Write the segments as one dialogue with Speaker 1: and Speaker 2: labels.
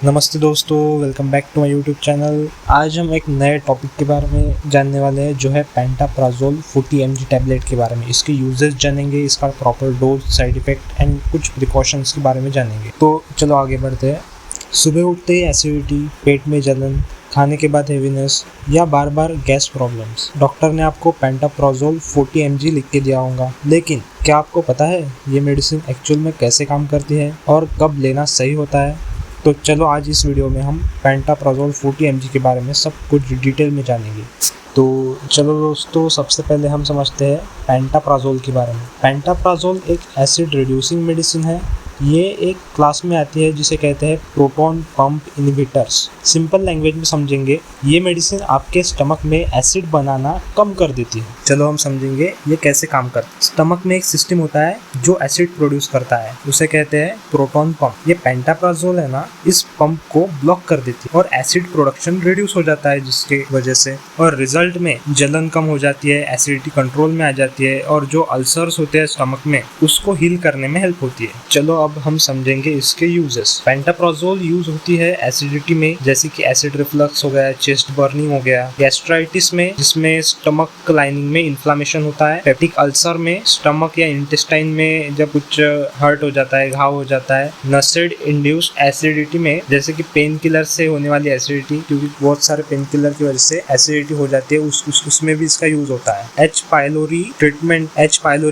Speaker 1: नमस्ते दोस्तों, welcome back to my YouTube channel. आज हम एक नए टॉपिक के बारे में जानने वाले हैं जो है पेंटाप्राजोल 40 mg टैबलेट के बारे में। इसके यूजेस जानेंगे, इसका proper dose, side effect and कुछ प्रिकॉशंस के बारे में जानेंगे। तो चलो आगे बढ़ते हैं। सुबह उठते ही एसिडिटी, पेट में जलन, खाने के बाद हेवीनेस या बार बार गैस प्रॉब्लम्स। डॉक्टर ने आपको पेंटाप्राजोल 40 mg लिख के दिया होगा, लेकिन क्या आपको पता है ये मेडिसिन एक्चुअल में कैसे काम करती है और कब लेना सही होता है? तो चलो आज इस वीडियो में हम पेंटाप्राजोल 40 mg के बारे में सब कुछ डिटेल में जानेंगे। तो चलो दोस्तों, सबसे पहले हम समझते हैं पेंटाप्राजोल के बारे में। पेंटाप्राजोल एक एसिड रिड्यूसिंग मेडिसिन है। ये एक क्लास में आती है जिसे कहते हैं proton pump inhibitors. Simple language में समझेंगे, ये मेडिसिन आपके स्टमक में एसिड बनाना कम कर देती है। चलो हम समझेंगे ये कैसे काम करता है। स्टमक में एक सिस्टम होता है जो एसिड प्रोड्यूस करता है, उसे कहते हैं प्रोटॉन पंप। ये पेंटाप्राजोल है ना, इस पंप को ब्लॉक कर देती है और एसिड प्रोडक्शन रिड्यूस हो जाता है, जिसके वजह से और रिजल्ट में जलन कम हो जाती है, एसिडिटी कंट्रोल में आ जाती है और जो अल्सर्स होते हैं स्टमक में उसको हील करने में हेल्प होती है। चलो अब हम समझेंगे इसके यूजेस। पेंटाप्राजोल यूज होती है एसिडिटी में, जैसे कि एसिड रिफ्लक्स हो गया, चेस्ट बर्निंग हो गया, गैस्ट्राइटिस में जिसमें स्टमक लाइनिंग में इन्फ्लामेशन होता है, पेप्टिक अल्सर में स्टमक या इंटेस्टाइन में जब कुछ हर्ट हो जाता है, घाव हो जाता है, नसेड इंड्यूस्ड एसिडिटी में जैसे कि पेन किलर से होने वाली एसिडिटी, क्योंकि बहुत सारे पेन किलर की वजह से एसिडिटी हो जाती है, उसमें भी इसका यूज होता है। एच पाइलोरी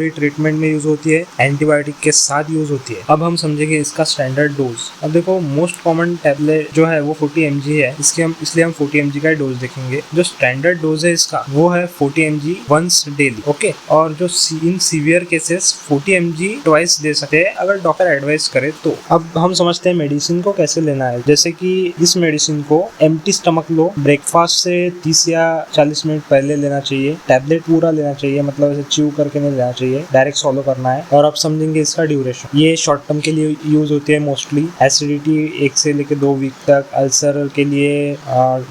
Speaker 1: ट्रीटमेंट में यूज होती है, एंटीबायोटिक के साथ यूज होती है। अब हम समझेंगे इसका स्टैंडर्ड डोज। अब देखो, मोस्ट कॉमन टैबलेट जो है वो 40 mg है, इसलिए हम 40 mg का डोज देखेंगे। जो स्टैंडर्ड डोज है इसका वो है 40 mg वंस डेली, ओके। और जो इन सीवियर केसेस 40 mg ट्वाइस दे सकते हैं अगर डॉक्टर एडवाइस करे तो। अब हम समझते हैं मेडिसिन को कैसे लेना है। जैसे कि इस मेडिसिन को एम्प्टी स्टमक लो, ब्रेकफास्ट से 30 या 40 मिनट पहले लेना चाहिए। टैबलेट पूरा लेना चाहिए, मतलब ऐसे च्यू करके नहीं लेना चाहिए, डायरेक्ट सॉलो करना है। और अब समझेंगे इसका ड्यूरेशन। ये शॉर्ट टर्म के लिए यूज होती है मोस्टली। एसिडिटी 1 से लेकर 2 वीक तक, अल्सर के लिए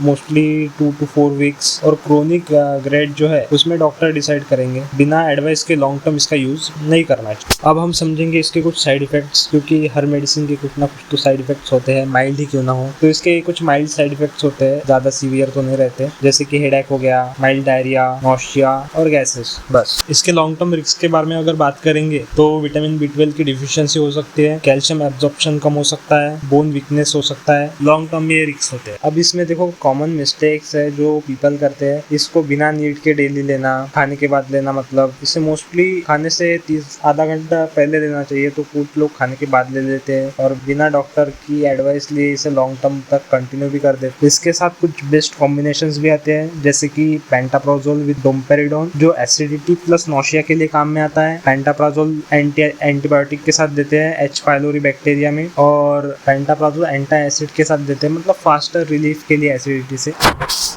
Speaker 1: मोस्टली 2 to 4 वीक्स, और क्रोनिक ग्रेड जो है उसमें डॉक्टर डिसाइड करेंगे। बिना एडवाइस के लॉन्ग टर्म इसका यूज नहीं करना चाहिए। अब हम समझेंगे इसके कुछ साइड इफेक्ट्स, क्योंकि हर मेडिसिन के कुछ ना कुछ तो साइड इफेक्ट्स होते हैं, माइल्ड ही क्यों ना हो। तो इसके कुछ माइल्ड साइड इफेक्ट्स होते हैं, ज्यादा सीवियर तो नहीं रहते, जैसे कि हेडेक हो गया, माइल्ड डायरिया, नॉसिया और गैसेस, बस। इसके लॉन्ग टर्म रिस्क के बारे में अगर बात करेंगे तो विटामिन B12 की डिफिशियंसी हो सकती है, कैल्शियम एब्जॉर्प्शन कम हो सकता है, बोन वीकनेस हो सकता है। लॉन्ग टर्म में ये रिस्क होते हैं। अब इसमें देखो, कॉमन मिस्टेक्स है जो पीपल करते हैं। इसको बिना नीड के डेली लेना, खाने के बाद लेना, मतलब इसे मोस्टली खाने से 30 आधा घंटा पहले लेना चाहिए, तो कुछ लोग खाने के बाद ले लेते हैं और बिना डॉक्टर की एडवाइस लिए इसे लॉन्ग टर्म तक कंटिन्यू भी कर देते हैं। इसके साथ कुछ बेस्ट कॉम्बिनेशंस भी आते हैं, जैसे कि पेंटाप्राजोल विद डोम्पेरिडोन, जो एसिडिटी प्लस नॉसिया के लिए काम में आता है। पेंटाप्राजोल एंटीबायोटिक के साथ देते हैं एच पाइलोरी बैक्टीरिया में, और पेंटाप्राजोल एंटी एसिड के साथ देते हैं, मतलब फास्टर रिलीफ के लिए एसिडिटी से।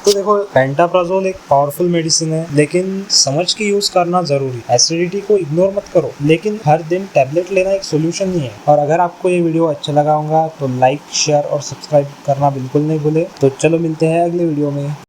Speaker 1: तो देखो, पेंटाप्राजोल एक पावरफुल मेडिसिन है, लेकिन समझ के यूज करना जरूरी। एसिडिटी को इग्नोर मत करो, लेकिन हर दिन टैबलेट लेना एक सोल्यूशन नहीं है। और अगर आपको ये वीडियो अच्छा लगा होगा तो लाइक, शेयर और सब्सक्राइब करना बिल्कुल नहीं भूले। तो चलो मिलते हैं अगले वीडियो में।